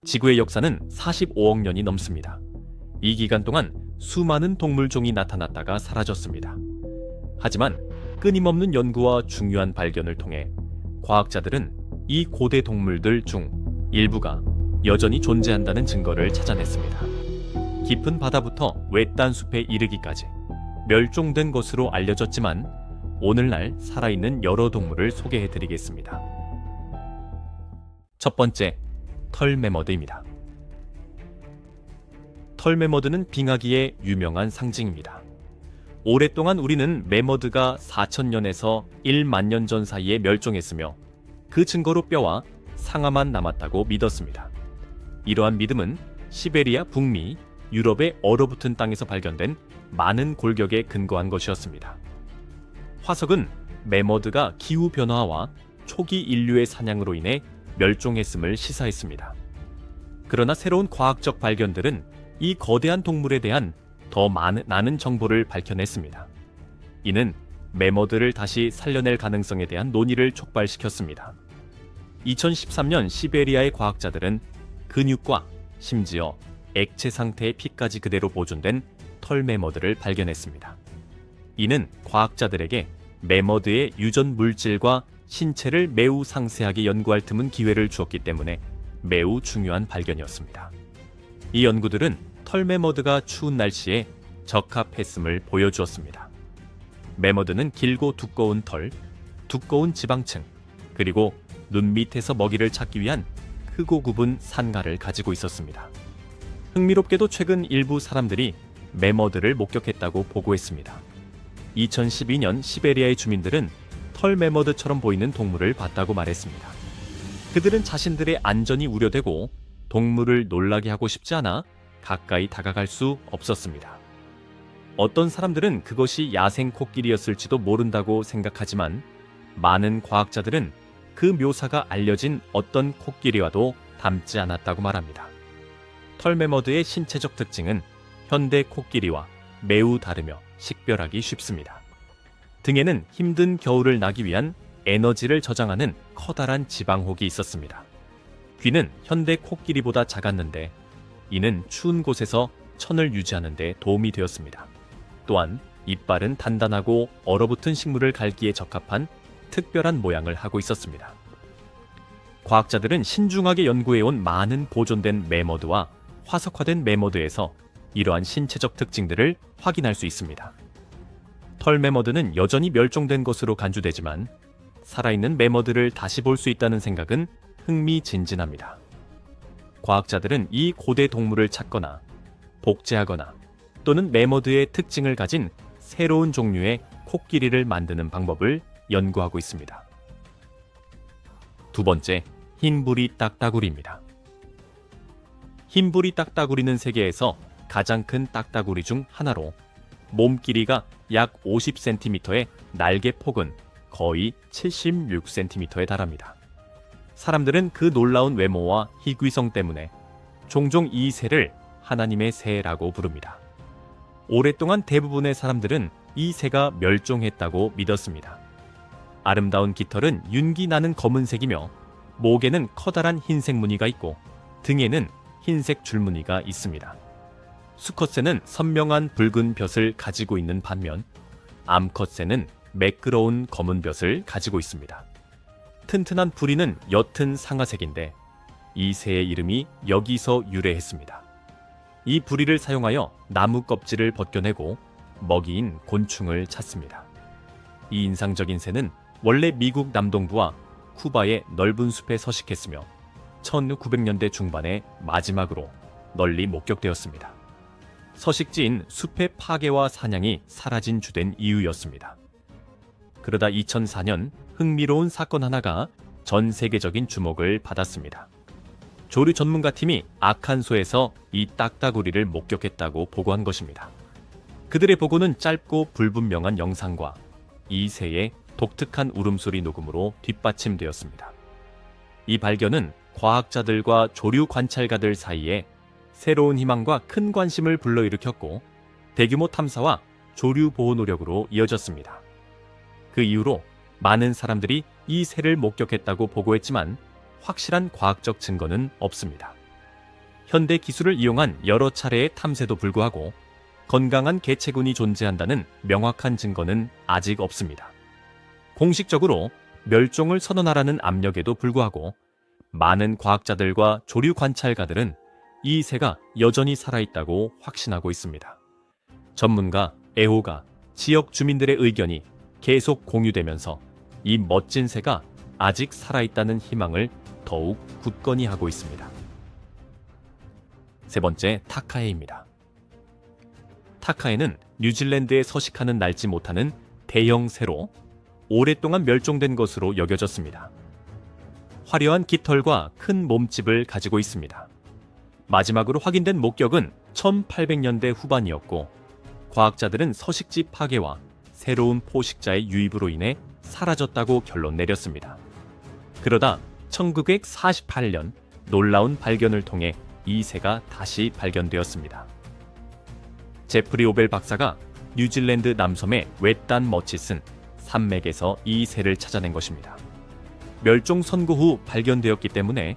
지구의 역사는 45억 년이 넘습니다. 이 기간 동안 수많은 동물종이 나타났다가 사라졌습니다. 하지만 끊임없는 연구와 중요한 발견을 통해 과학자들은 이 고대 동물들 중 일부가 여전히 존재한다는 증거를 찾아냈습니다. 깊은 바다부터 외딴 숲에 이르기까지 멸종된 것으로 알려졌지만 오늘날 살아있는 여러 동물을 소개해드리겠습니다. 첫 번째, 털매머드입니다. 털매머드는 빙하기의 유명한 상징입니다. 오랫동안 우리는 매머드가 4,000년에서 1만 년 전 사이에 멸종했으며 그 증거로 뼈와 상아만 남았다고 믿었습니다. 이러한 믿음은 시베리아 북미, 유럽의 얼어붙은 땅에서 발견된 많은 골격에 근거한 것이었습니다. 화석은 매머드가 기후변화와 초기 인류의 사냥으로 인해 멸종했음을 시사했습니다. 그러나 새로운 과학적 발견들은 이 거대한 동물에 대한 더 많은 정보를 밝혀냈습니다. 이는 매머드를 다시 살려낼 가능성에 대한 논의를 촉발시켰습니다. 2013년 시베리아의 과학자들은 근육과 심지어 액체 상태의 피까지 그대로 보존된 털매머드를 발견했습니다. 이는 과학자들에게 매머드의 유전 물질과 신체를 매우 상세하게 연구할 드문 기회를 주었기 때문에 매우 중요한 발견이었습니다. 이 연구들은 털매머드가 추운 날씨에 적합했음을 보여주었습니다. 매머드는 길고 두꺼운 털, 두꺼운 지방층, 그리고 눈 밑에서 먹이를 찾기 위한 크고 굽은 산가를 가지고 있었습니다. 흥미롭게도 최근 일부 사람들이 매머드를 목격했다고 보고했습니다. 2012년 시베리아의 주민들은 털매머드처럼 보이는 동물을 봤다고 말했습니다. 그들은 자신들의 안전이 우려되고 동물을 놀라게 하고 싶지 않아 가까이 다가갈 수 없었습니다. 어떤 사람들은 그것이 야생 코끼리였을지도 모른다고 생각하지만 많은 과학자들은 그 묘사가 알려진 어떤 코끼리와도 닮지 않았다고 말합니다. 털매머드의 신체적 특징은 현대 코끼리와 매우 다르며 식별하기 쉽습니다. 등에는 힘든 겨울을 나기 위한 에너지를 저장하는 커다란 지방혹이 있었습니다. 귀는 현대 코끼리보다 작았는데 이는 추운 곳에서 천을 유지하는 데 도움이 되었습니다. 또한 이빨은 단단하고 얼어붙은 식물을 갈기에 적합한 특별한 모양을 하고 있었습니다. 과학자들은 신중하게 연구해온 많은 보존된 매머드와 화석화된 매머드에서 이러한 신체적 특징들을 확인할 수 있습니다. 털매머드는 여전히 멸종된 것으로 간주되지만 살아있는 매머드를 다시 볼 수 있다는 생각은 흥미진진합니다. 과학자들은 이 고대 동물을 찾거나 복제하거나 또는 매머드의 특징을 가진 새로운 종류의 코끼리를 만드는 방법을 연구하고 있습니다. 두 번째, 흰부리 딱따구리입니다. 흰부리 딱따구리는 세계에서 가장 큰 딱따구리 중 하나로 몸 길이가 약 50cm의 날개 폭은 거의 76cm에 달합니다. 사람들은 그 놀라운 외모와 희귀성 때문에 종종 이 새를 하나님의 새라고 부릅니다. 오랫동안 대부분의 사람들은 이 새가 멸종했다고 믿었습니다. 아름다운 깃털은 윤기 나는 검은색이며 목에는 커다란 흰색 무늬가 있고 등에는 흰색 줄무늬가 있습니다. 수컷새는 선명한 붉은 벼슬 가지고 있는 반면 암컷새는 매끄러운 검은 벼슬 가지고 있습니다. 튼튼한 부리는 옅은 상아색인데 이 새의 이름이 여기서 유래했습니다. 이 부리를 사용하여 나무 껍질을 벗겨내고 먹이인 곤충을 찾습니다. 이 인상적인 새는 원래 미국 남동부와 쿠바의 넓은 숲에 서식했으며 1900년대 중반에 마지막으로 널리 목격되었습니다. 서식지인 숲의 파괴와 사냥이 사라진 주된 이유였습니다. 그러다 2004년 흥미로운 사건 하나가 전 세계적인 주목을 받았습니다. 조류 전문가 팀이 아칸소에서 이 딱따구리를 목격했다고 보고한 것입니다. 그들의 보고는 짧고 불분명한 영상과 이 새의 독특한 울음소리 녹음으로 뒷받침되었습니다. 이 발견은 과학자들과 조류 관찰가들 사이에 새로운 희망과 큰 관심을 불러일으켰고 대규모 탐사와 조류 보호 노력으로 이어졌습니다. 그 이후로 많은 사람들이 이 새를 목격했다고 보고했지만 확실한 과학적 증거는 없습니다. 현대 기술을 이용한 여러 차례의 탐사에도 불구하고 건강한 개체군이 존재한다는 명확한 증거는 아직 없습니다. 공식적으로 멸종을 선언하라는 압력에도 불구하고 많은 과학자들과 조류 관찰가들은 이 새가 여전히 살아있다고 확신하고 있습니다. 전문가, 애호가, 지역 주민들의 의견이 계속 공유되면서 이 멋진 새가 아직 살아있다는 희망을 더욱 굳건히 하고 있습니다. 세 번째, 타카해입니다. 타카해는 뉴질랜드에 서식하는 날지 못하는 대형 새로 오랫동안 멸종된 것으로 여겨졌습니다. 화려한 깃털과 큰 몸집을 가지고 있습니다. 마지막으로 확인된 목격은 1800년대 후반이었고 과학자들은 서식지 파괴와 새로운 포식자의 유입으로 인해 사라졌다고 결론 내렸습니다. 그러다 1948년 놀라운 발견을 통해 이 새가 다시 발견되었습니다. 제프리 오벨 박사가 뉴질랜드 남섬의 웨딴 머치슨 산맥에서 이 새를 찾아낸 것입니다. 멸종 선고 후 발견되었기 때문에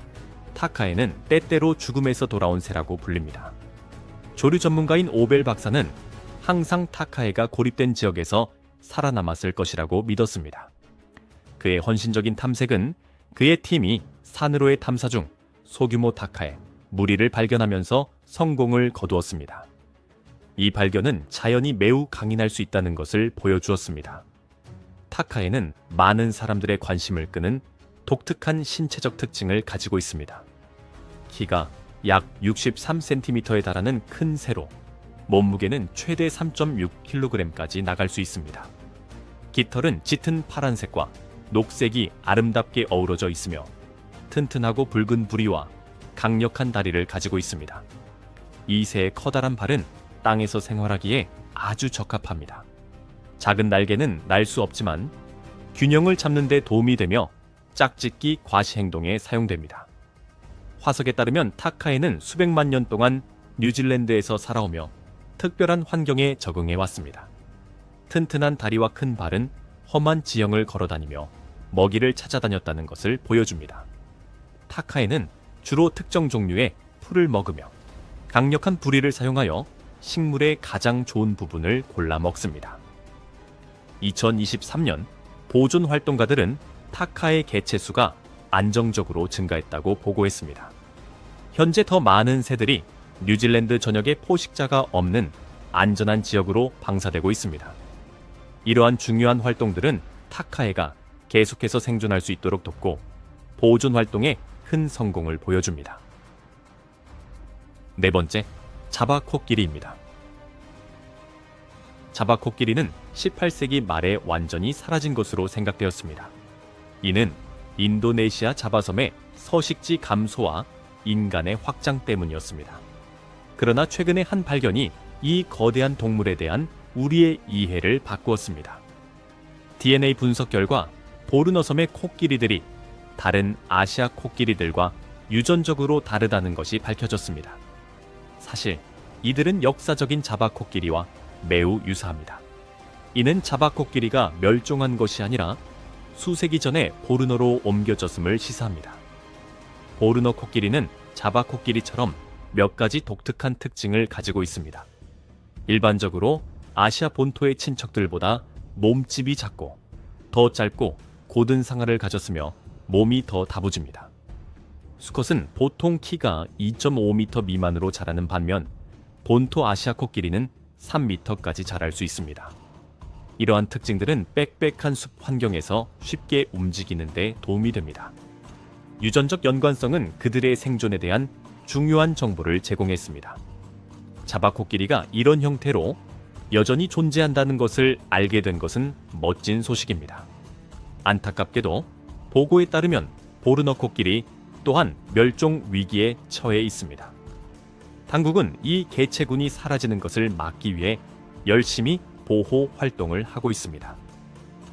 타카해는 때때로 죽음에서 돌아온 새라고 불립니다. 조류 전문가인 오벨 박사는 항상 타카해가 고립된 지역에서 살아남았을 것이라고 믿었습니다. 그의 헌신적인 탐색은 그의 팀이 산으로의 탐사 중 소규모 타카해, 무리를 발견하면서 성공을 거두었습니다. 이 발견은 자연이 매우 강인할 수 있다는 것을 보여주었습니다. 타카해는 많은 사람들의 관심을 끄는 독특한 신체적 특징을 가지고 있습니다. 키가 약 63cm에 달하는 큰 새로 몸무게는 최대 3.6kg까지 나갈 수 있습니다. 깃털은 짙은 파란색과 녹색이 아름답게 어우러져 있으며 튼튼하고 붉은 부리와 강력한 다리를 가지고 있습니다. 이 새의 커다란 발은 땅에서 생활하기에 아주 적합합니다. 작은 날개는 날 수 없지만 균형을 잡는 데 도움이 되며 짝짓기 과시 행동에 사용됩니다. 화석에 따르면 타카해는 수백만 년 동안 뉴질랜드에서 살아오며 특별한 환경에 적응해 왔습니다. 튼튼한 다리와 큰 발은 험한 지형을 걸어다니며 먹이를 찾아다녔다는 것을 보여줍니다. 타카해는 주로 특정 종류의 풀을 먹으며 강력한 부리를 사용하여 식물의 가장 좋은 부분을 골라 먹습니다. 2023년 보존 활동가들은 타카의 개체 수가 안정적으로 증가했다고 보고했습니다. 현재 더 많은 새들이 뉴질랜드 전역에 포식자가 없는 안전한 지역으로 방사되고 있습니다. 이러한 중요한 활동들은 타카해가 계속해서 생존할 수 있도록 돕고 보존 활동에 큰 성공을 보여줍니다. 네 번째, 자바코끼리입니다. 자바코끼리는 18세기 말에 완전히 사라진 것으로 생각되었습니다. 이는 인도네시아 자바섬의 서식지 감소와 인간의 확장 때문이었습니다. 그러나 최근의 한 발견이 이 거대한 동물에 대한 우리의 이해를 바꾸었습니다. DNA 분석 결과 보르너섬의 코끼리들이 다른 아시아 코끼리들과 유전적으로 다르다는 것이 밝혀졌습니다. 사실 이들은 역사적인 자바코끼리와 매우 유사합니다. 이는 자바코끼리가 멸종한 것이 아니라 수세기 전에 보르너로 옮겨졌음을 시사합니다. 보르너 코끼리는 자바코끼리처럼 몇 가지 독특한 특징을 가지고 있습니다. 일반적으로 아시아 본토의 친척들보다 몸집이 작고 더 짧고 곧은 상아를 가졌으며 몸이 더 다부집니다. 수컷은 보통 키가 2.5m 미만으로 자라는 반면 본토 아시아 코끼리는 3m까지 자랄 수 있습니다. 이러한 특징들은 빽빽한 숲 환경에서 쉽게 움직이는 데 도움이 됩니다. 유전적 연관성은 그들의 생존에 대한 중요한 정보를 제공했습니다. 자바코끼리가 이런 형태로 여전히 존재한다는 것을 알게 된 것은 멋진 소식입니다. 안타깝게도 보고에 따르면 보르너 코끼리 또한 멸종 위기에 처해 있습니다. 당국은 이 개체군이 사라지는 것을 막기 위해 열심히 보호 활동을 하고 있습니다.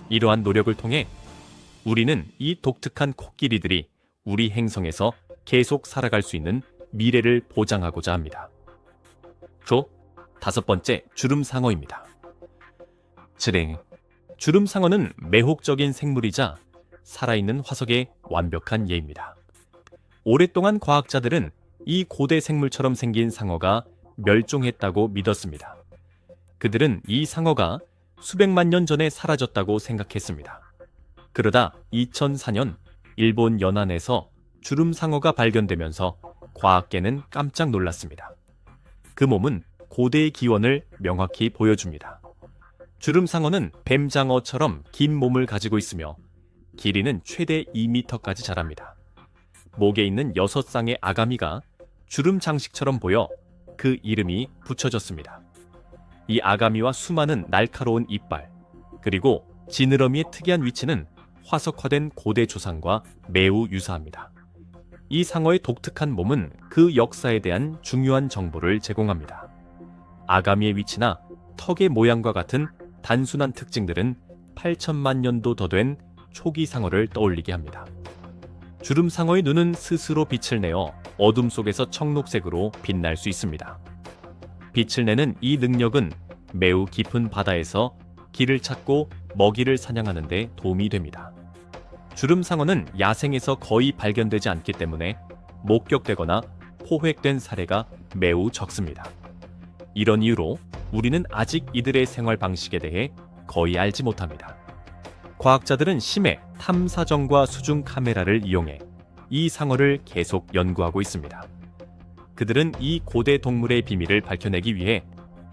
이러한 노력을 통해 우리는 이 독특한 코끼리들이 우리 행성에서 계속 살아갈 수 있는 미래를 보장하고자 합니다. 다섯 번째, 주름상어입니다. 주름상어는 매혹적인 생물이자 살아있는 화석의 완벽한 예입니다. 오랫동안 과학자들은 이 고대 생물처럼 생긴 상어가 멸종했다고 믿었습니다. 그들은 이 상어가 수백만 년 전에 사라졌다고 생각했습니다. 그러다 2004년 일본 연안에서 주름상어가 발견되면서 과학계는 깜짝 놀랐습니다. 그 몸은 고대의 기원을 명확히 보여줍니다. 주름상어는 뱀장어처럼 긴 몸을 가지고 있으며 길이는 최대 2m까지 자랍니다. 목에 있는 6쌍의 아가미가 주름 장식처럼 보여 그 이름이 붙여졌습니다. 이 아가미와 수많은 날카로운 이빨, 그리고 지느러미의 특이한 위치는 화석화된 고대 조상과 매우 유사합니다. 이 상어의 독특한 몸은 그 역사에 대한 중요한 정보를 제공합니다. 아가미의 위치나 턱의 모양과 같은 단순한 특징들은 8천만 년도 더 된 초기 상어를 떠올리게 합니다. 주름상어의 눈은 스스로 빛을 내어 어둠 속에서 청록색으로 빛날 수 있습니다. 빛을 내는 이 능력은 매우 깊은 바다에서 길을 찾고 먹이를 사냥하는 데 도움이 됩니다. 주름상어는 야생에서 거의 발견되지 않기 때문에 목격되거나 포획된 사례가 매우 적습니다. 이런 이유로 우리는 아직 이들의 생활 방식에 대해 거의 알지 못합니다. 과학자들은 심해 탐사정과 수중 카메라를 이용해 이 상어를 계속 연구하고 있습니다. 그들은 이 고대 동물의 비밀을 밝혀내기 위해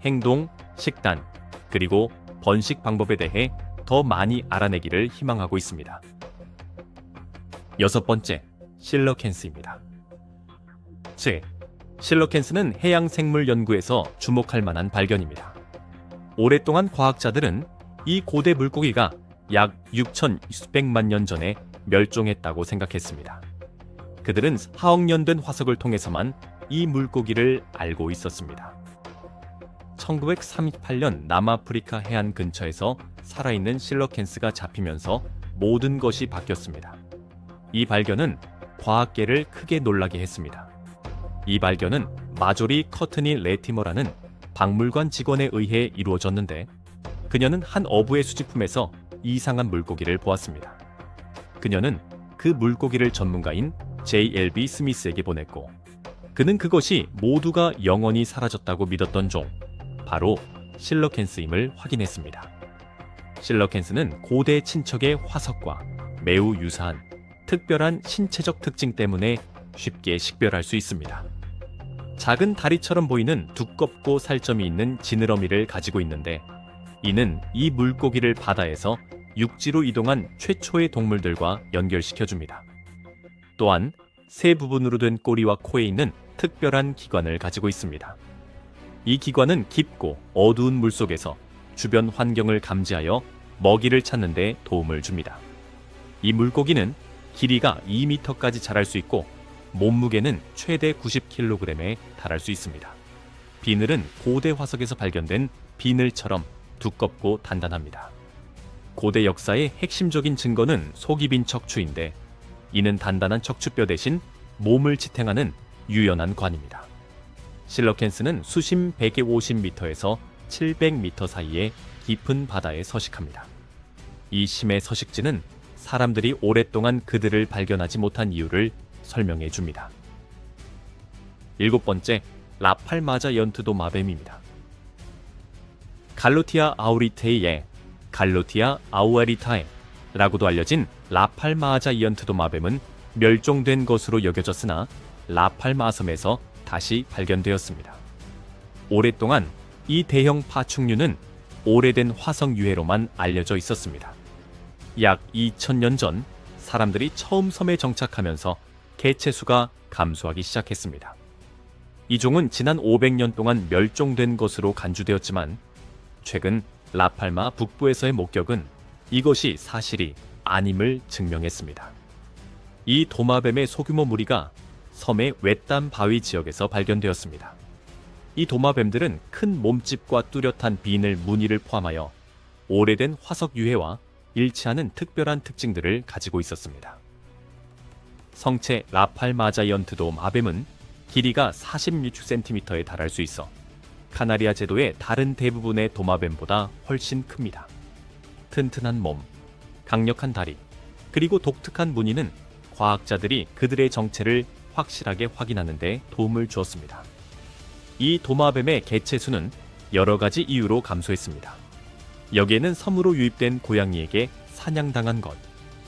행동, 식단, 그리고 번식 방법에 대해 더 많이 알아내기를 희망하고 있습니다. 6번째, 실러캔스입니다. 실러캔스는 해양 생물 연구에서 주목할 만한 발견입니다. 오랫동안 과학자들은 이 고대 물고기가 약 6,600만 년 전에 멸종했다고 생각했습니다. 그들은 하억 년 된 화석을 통해서만 이 물고기를 알고 있었습니다. 1938년 남아프리카 해안 근처에서 살아있는 실러캔스가 잡히면서 모든 것이 바뀌었습니다. 이 발견은 과학계를 크게 놀라게 했습니다. 이 발견은 마조리 커트니 레티머라는 박물관 직원에 의해 이루어졌는데 그녀는 한 어부의 수집품에서 이상한 물고기를 보았습니다. 그녀는 그 물고기를 전문가인 JLB 스미스에게 보냈고 그는 그것이 모두가 영원히 사라졌다고 믿었던 종, 바로 실러캔스임을 확인했습니다. 실러캔스는 고대 친척의 화석과 매우 유사한 특별한 신체적 특징 때문에 쉽게 식별할 수 있습니다. 작은 다리처럼 보이는 두껍고 살점이 있는 지느러미를 가지고 있는데 이는 이 물고기를 바다에서 육지로 이동한 최초의 동물들과 연결시켜줍니다. 또한 세 부분으로 된 꼬리와 코에 있는 특별한 기관을 가지고 있습니다. 이 기관은 깊고 어두운 물속에서 주변 환경을 감지하여 먹이를 찾는 데 도움을 줍니다. 이 물고기는 길이가 2m까지 자랄 수 있고 몸무게는 최대 90kg에 달할 수 있습니다. 비늘은 고대 화석에서 발견된 비늘처럼 두껍고 단단합니다. 고대 역사의 핵심적인 증거는 속이 빈 척추인데 이는 단단한 척추뼈 대신 몸을 지탱하는 유연한 관입니다. 실러캔스는 수심 150m에서 700m 사이의 깊은 바다에 서식합니다. 이 심해 서식지는 사람들이 오랫동안 그들을 발견하지 못한 이유를 설명해 줍니다. 7번째, 라팔마자 연트도 마뱀입니다. 갈로티아 아우리테이에 갈로티아 아우아리타에 라고도 알려진 라팔마자 연트도 마뱀은 멸종된 것으로 여겨졌으나 라팔마 섬에서 다시 발견되었습니다. 오랫동안 이 대형 파충류는 오래된 화석 유해로만 알려져 있었습니다. 약 2000년 전 사람들이 처음 섬에 정착하면서 개체수가 감소하기 시작했습니다. 이 종은 지난 500년 동안 멸종된 것으로 간주되었지만 최근 라팔마 북부에서의 목격은 이것이 사실이 아님을 증명했습니다. 이 도마뱀의 소규모 무리가 섬의 외딴 바위 지역에서 발견되었습니다. 이 도마뱀들은 큰 몸집과 뚜렷한 비늘 무늬를 포함하여 오래된 화석 유해와 일치하는 특별한 특징들을 가지고 있었습니다. 성체 라팔마자이언트도 마뱀은 길이가 46cm에 달할 수 있어 카나리아 제도의 다른 대부분의 도마뱀보다 훨씬 큽니다. 튼튼한 몸, 강력한 다리, 그리고 독특한 무늬는 과학자들이 그들의 정체를 확실하게 확인하는 데 도움을 주었습니다. 이 도마뱀의 개체 수는 여러 가지 이유로 감소했습니다. 여기에는 섬으로 유입된 고양이에게 사냥당한 것,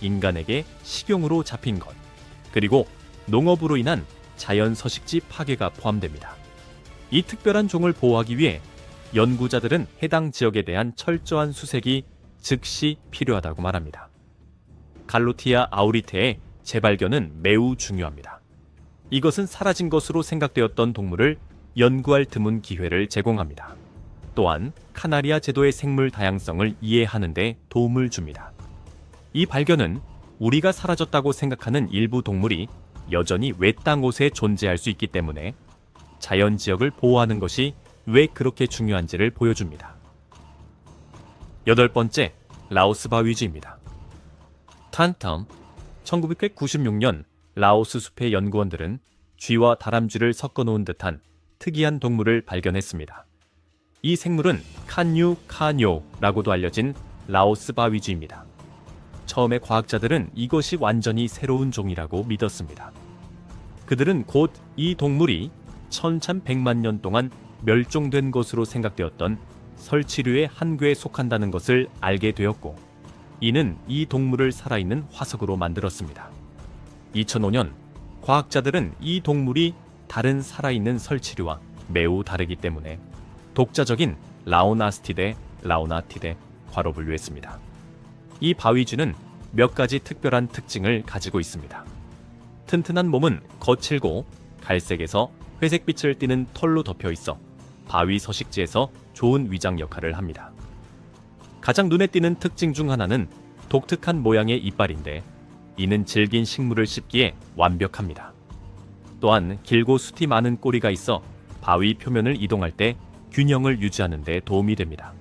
인간에게 식용으로 잡힌 것, 그리고 농업으로 인한 자연 서식지 파괴가 포함됩니다. 이 특별한 종을 보호하기 위해 연구자들은 해당 지역에 대한 철저한 수색이 즉시 필요하다고 말합니다. 갈로티아 아우리테의 재발견은 매우 중요합니다. 이것은 사라진 것으로 생각되었던 동물을 연구할 드문 기회를 제공합니다. 또한 카나리아 제도의 생물 다양성을 이해하는 데 도움을 줍니다. 이 발견은 우리가 사라졌다고 생각하는 일부 동물이 여전히 외딴 곳에 존재할 수 있기 때문에 자연 지역을 보호하는 것이 왜 그렇게 중요한지를 보여줍니다. 8번째, 라오스 바위쥐입니다. 탄텀, 1996년 라오스 숲의 연구원들은 쥐와 다람쥐를 섞어놓은 듯한 특이한 동물을 발견했습니다. 이 생물은 칸유카뇨라고도 알려진 라오스 바위쥐입니다. 처음에 과학자들은 이것이 완전히 새로운 종이라고 믿었습니다. 그들은 곧 이 동물이 1100만 년 동안 멸종된 것으로 생각되었던 설치류의 한 궤에 속한다는 것을 알게 되었고, 이는 이 동물을 살아있는 화석으로 만들었습니다. 2005년 과학자들은 이 동물이 다른 살아있는 설치류와 매우 다르기 때문에 독자적인 라오나스티데, 라오나티데 괄호 분류했습니다. 이 바위쥐는 몇 가지 특별한 특징을 가지고 있습니다. 튼튼한 몸은 거칠고 갈색에서 회색빛을 띠는 털로 덮여 있어 바위 서식지에서 좋은 위장 역할을 합니다. 가장 눈에 띄는 특징 중 하나는 독특한 모양의 이빨인데, 이는 질긴 식물을 씹기에 완벽합니다. 또한 길고 숱이 많은 꼬리가 있어 바위 표면을 이동할 때 균형을 유지하는 데 도움이 됩니다.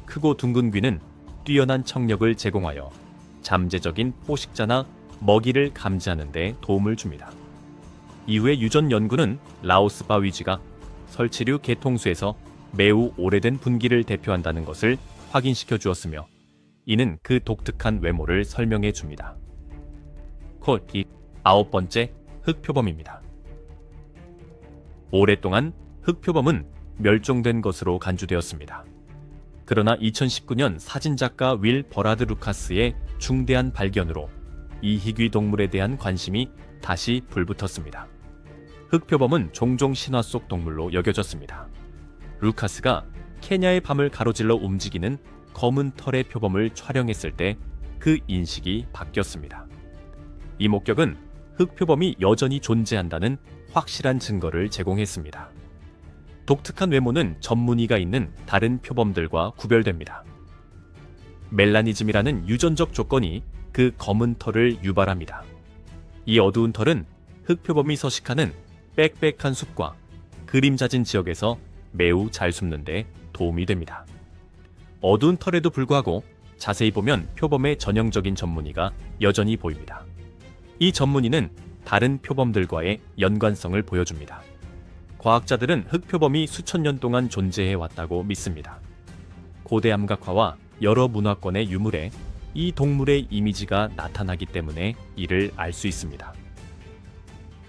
크고 둥근 귀는 뛰어난 청력을 제공하여 잠재적인 포식자나 먹이를 감지하는 데 도움을 줍니다. 이후에 유전 연구는 라오스 바위쥐가 설치류 개통수에서 매우 오래된 분기를 대표한다는 것을 확인시켜 주었으며, 이는 그 독특한 외모를 설명해 줍니다. 이 9번째, 흑표범입니다. 오랫동안 흑표범은 멸종된 것으로 간주되었습니다. 그러나 2019년 사진작가 윌 버라드 루카스의 중대한 발견으로 이 희귀 동물에 대한 관심이 다시 불붙었습니다. 흑표범은 종종 신화 속 동물로 여겨졌습니다. 루카스가 케냐의 밤을 가로질러 움직이는 검은 털의 표범을 촬영했을 때 그 인식이 바뀌었습니다. 이 목격은 흑표범이 여전히 존재한다는 확실한 증거를 제공했습니다. 독특한 외모는 전무늬가 있는 다른 표범들과 구별됩니다. 멜라니즘이라는 유전적 조건이 그 검은 털을 유발합니다. 이 어두운 털은 흑표범이 서식하는 빽빽한 숲과 그림자진 지역에서 매우 잘 숨는 데 도움이 됩니다. 어두운 털에도 불구하고 자세히 보면 표범의 전형적인 전무늬가 여전히 보입니다. 이 전무늬는 다른 표범들과의 연관성을 보여줍니다. 과학자들은 흑표범이 수천 년 동안 존재해 왔다고 믿습니다. 고대 암각화와 여러 문화권의 유물에 이 동물의 이미지가 나타나기 때문에 이를 알 수 있습니다.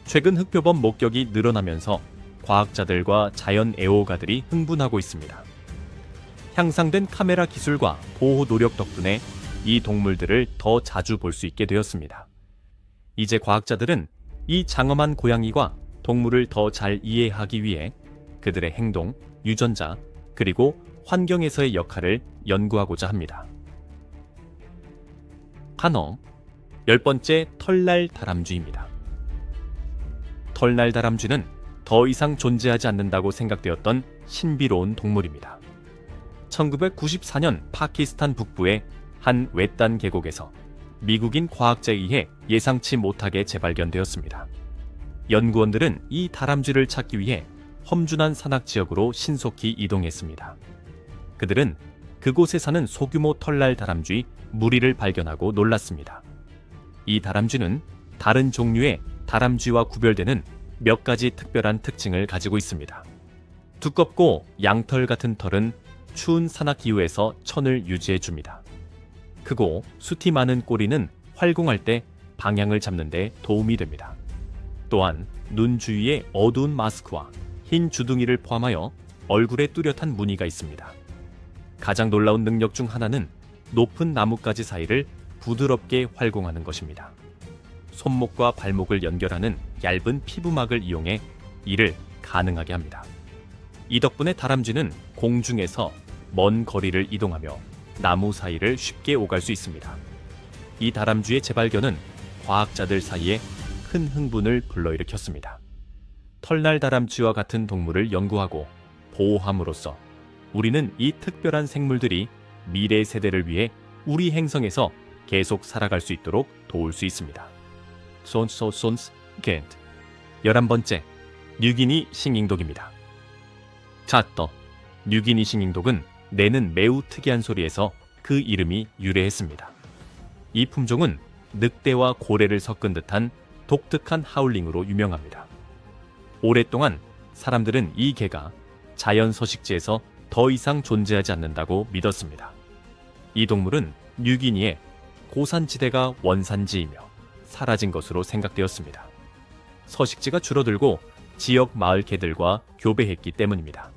최근 흑표범 목격이 늘어나면서 과학자들과 자연 애호가들이 흥분하고 있습니다. 향상된 카메라 기술과 보호 노력 덕분에 이 동물들을 더 자주 볼 수 있게 되었습니다. 이제 과학자들은 이 장엄한 고양이과 동물을 더 잘 이해하기 위해 그들의 행동, 유전자, 그리고 환경에서의 역할을 연구하고자 합니다. 한어, 10번째 털날 다람쥐입니다. 털날 다람쥐는 더 이상 존재하지 않는다고 생각되었던 신비로운 동물입니다. 1994년 파키스탄 북부의 한 외딴 계곡에서 미국인 과학자에 의해 예상치 못하게 재발견되었습니다. 연구원들은 이 다람쥐를 찾기 위해 험준한 산악 지역으로 신속히 이동했습니다. 그들은 그곳에 사는 소규모 털날 다람쥐 무리를 발견하고 놀랐습니다. 이 다람쥐는 다른 종류의 다람쥐와 구별되는 몇 가지 특별한 특징을 가지고 있습니다. 두껍고 양털 같은 털은 추운 산악 기후에서 천을 유지해줍니다. 크고 숱이 많은 꼬리는 활공할 때 방향을 잡는 데 도움이 됩니다. 또한 눈 주위에 어두운 마스크와 흰 주둥이를 포함하여 얼굴에 뚜렷한 무늬가 있습니다. 가장 놀라운 능력 중 하나는 높은 나뭇가지 사이를 부드럽게 활공하는 것입니다. 손목과 발목을 연결하는 얇은 피부막을 이용해 이를 가능하게 합니다. 이 덕분에 다람쥐는 공중에서 먼 거리를 이동하며 나무 사이를 쉽게 오갈 수 있습니다. 이 다람쥐의 재발견은 과학자들 사이에 큰 흥분을 불러일으켰습니다. 털날 다람쥐와 같은 동물을 연구하고 보호함으로써 우리는 이 특별한 생물들이 미래 세대를 위해 우리 행성에서 계속 살아갈 수 있도록 도울 수 있습니다. 손스 겐트 11번째, 뉴기니 싱잉독입니다. 차떠, 뉴기니 싱잉독은 내는 매우 특이한 소리에서 그 이름이 유래했습니다. 이 품종은 늑대와 고래를 섞은 듯한 독특한 하울링으로 유명합니다. 오랫동안 사람들은 이 개가 자연 서식지에서 더 이상 존재하지 않는다고 믿었습니다. 이 동물은 뉴기니의 고산지대가 원산지이며 사라진 것으로 생각되었습니다. 서식지가 줄어들고 지역 마을 개들과 교배했기 때문입니다.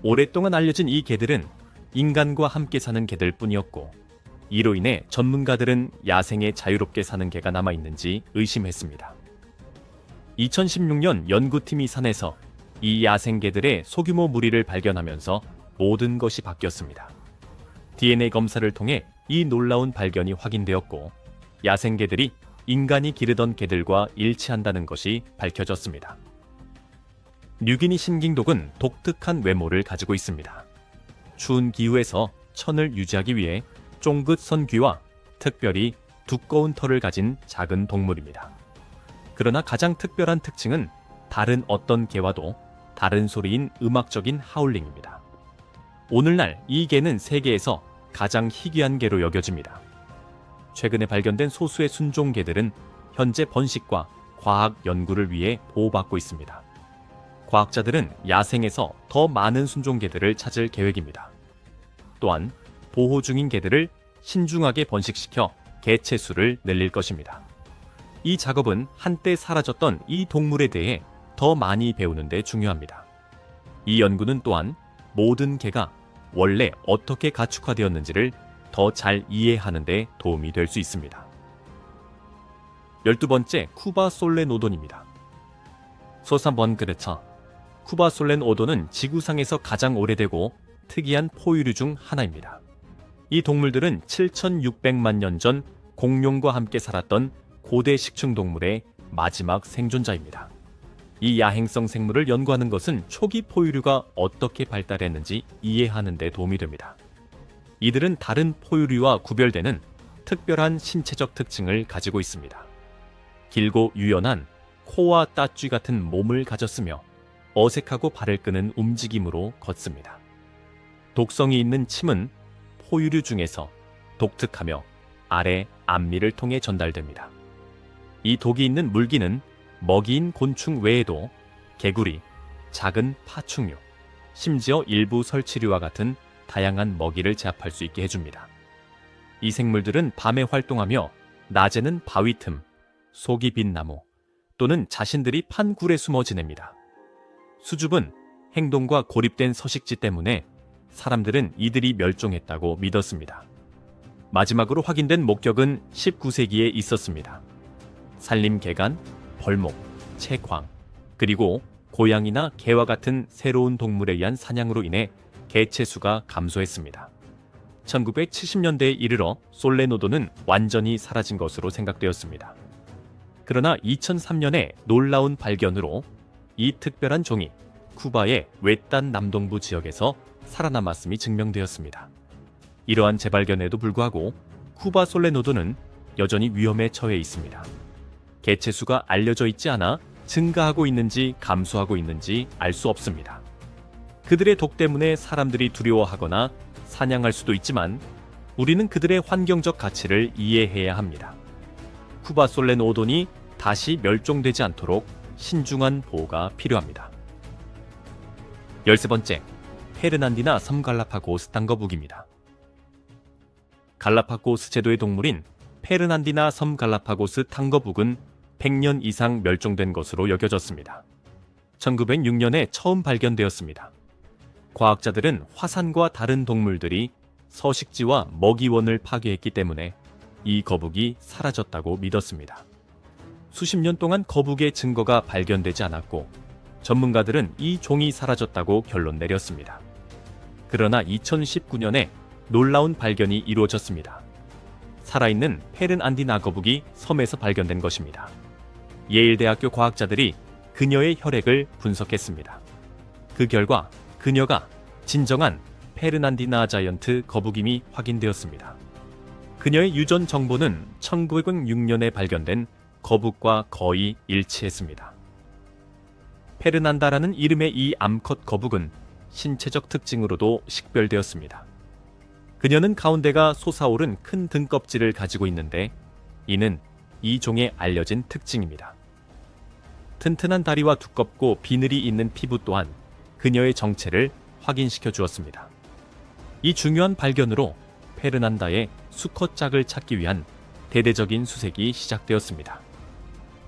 오랫동안 알려진 이 개들은 인간과 함께 사는 개들 뿐이었고, 이로 인해 전문가들은 야생에 자유롭게 사는 개가 남아있는지 의심했습니다. 2016년 연구팀이 산에서 이 야생개들의 소규모 무리를 발견하면서 모든 것이 바뀌었습니다. DNA 검사를 통해 이 놀라운 발견이 확인되었고, 야생개들이 인간이 기르던 개들과 일치한다는 것이 밝혀졌습니다. 뉴기니 싱잉독은 독특한 외모를 가지고 있습니다. 추운 기후에서 천을 유지하기 위해 쫑긋 선 귀와 특별히 두꺼운 털을 가진 작은 동물입니다. 그러나 가장 특별한 특징은 다른 어떤 개와도 다른 소리인 음악적인 하울링입니다. 오늘날 이 개는 세계에서 가장 희귀한 개로 여겨집니다. 최근에 발견된 소수의 순종개들은 현재 번식과 과학 연구를 위해 보호받고 있습니다. 과학자들은 야생에서 더 많은 순종개들을 찾을 계획입니다. 또한 보호 중인 개들을 신중하게 번식시켜 개체 수를 늘릴 것입니다. 이 작업은 한때 사라졌던 이 동물에 대해 더 많이 배우는 데 중요합니다. 이 연구는 또한 모든 개가 원래 어떻게 가축화되었는지를 더 잘 이해하는 데 도움이 될 수 있습니다. 12번째, 쿠바 솔렌 오돈입니다. 소삼번 그레차, 쿠바 솔렌 오돈은 지구상에서 가장 오래되고 특이한 포유류 중 하나입니다. 이 동물들은 7,600만 년 전 공룡과 함께 살았던 고대 식충동물의 마지막 생존자입니다. 이 야행성 생물을 연구하는 것은 초기 포유류가 어떻게 발달했는지 이해하는 데 도움이 됩니다. 이들은 다른 포유류와 구별되는 특별한 신체적 특징을 가지고 있습니다. 길고 유연한 코와 따쥐 같은 몸을 가졌으며 어색하고 발을 끄는 움직임으로 걷습니다. 독성이 있는 침은 포유류 중에서 독특하며 아래 앞니를 통해 전달됩니다. 이 독이 있는 물기는 먹이인 곤충 외에도 개구리, 작은 파충류, 심지어 일부 설치류와 같은 다양한 먹이를 제압할 수 있게 해줍니다. 이 생물들은 밤에 활동하며 낮에는 바위 틈, 속이 빈 나무 또는 자신들이 판 굴에 숨어 지냅니다. 수줍은 행동과 고립된 서식지 때문에 사람들은 이들이 멸종했다고 믿었습니다. 마지막으로 확인된 목격은 19세기에 있었습니다. 산림개간, 벌목, 채광, 그리고 고양이나 개와 같은 새로운 동물에 의한 사냥으로 인해 개체 수가 감소했습니다. 1970년대에 이르러 솔레노도는 완전히 사라진 것으로 생각되었습니다. 그러나 2003년에 놀라운 발견으로 이 특별한 종이 쿠바의 외딴 남동부 지역에서 살아남았음이 증명되었습니다. 이러한 재발견에도 불구하고 쿠바 솔레노도는 여전히 위험에 처해 있습니다. 개체 수가 알려져 있지 않아 증가하고 있는지 감소하고 있는지 알 수 없습니다. 그들의 독 때문에 사람들이 두려워하거나 사냥할 수도 있지만 우리는 그들의 환경적 가치를 이해해야 합니다. 쿠바 솔렌 오돈이 다시 멸종되지 않도록 신중한 보호가 필요합니다. 13번째, 페르난디나 섬 갈라파고스 땅거북입니다. 갈라파고스 제도의 동물인 페르난디나 섬 갈라파고스 탕거북은 100년 이상 멸종된 것으로 여겨졌습니다. 1906년에 처음 발견되었습니다. 과학자들은 화산과 다른 동물들이 서식지와 먹이원을 파괴했기 때문에 이 거북이 사라졌다고 믿었습니다. 수십 년 동안 거북의 증거가 발견되지 않았고 전문가들은 이 종이 사라졌다고 결론 내렸습니다. 그러나 2019년에 놀라운 발견이 이루어졌습니다. 살아있는 페른안디 나거북이 섬에서 발견된 것입니다. 예일대학교 과학자들이 그녀의 혈액을 분석했습니다. 그 결과 그녀가 진정한 페르난디나 자이언트 거북임이 확인되었습니다. 그녀의 유전 정보는 1906년에 발견된 거북과 거의 일치했습니다. 페르난다라는 이름의 이 암컷 거북은 신체적 특징으로도 식별되었습니다. 그녀는 가운데가 솟아오른 큰 등껍질을 가지고 있는데 이는 이 종의 알려진 특징입니다. 튼튼한 다리와 두껍고 비늘이 있는 피부 또한 그녀의 정체를 확인시켜 주었습니다. 이 중요한 발견으로 페르난다의 수컷 짝을 찾기 위한 대대적인 수색이 시작되었습니다.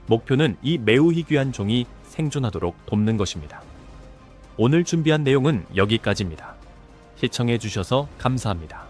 목표는 이 매우 희귀한 종이 생존하도록 돕는 것입니다. 오늘 준비한 내용은 여기까지입니다. 시청해 주셔서 감사합니다.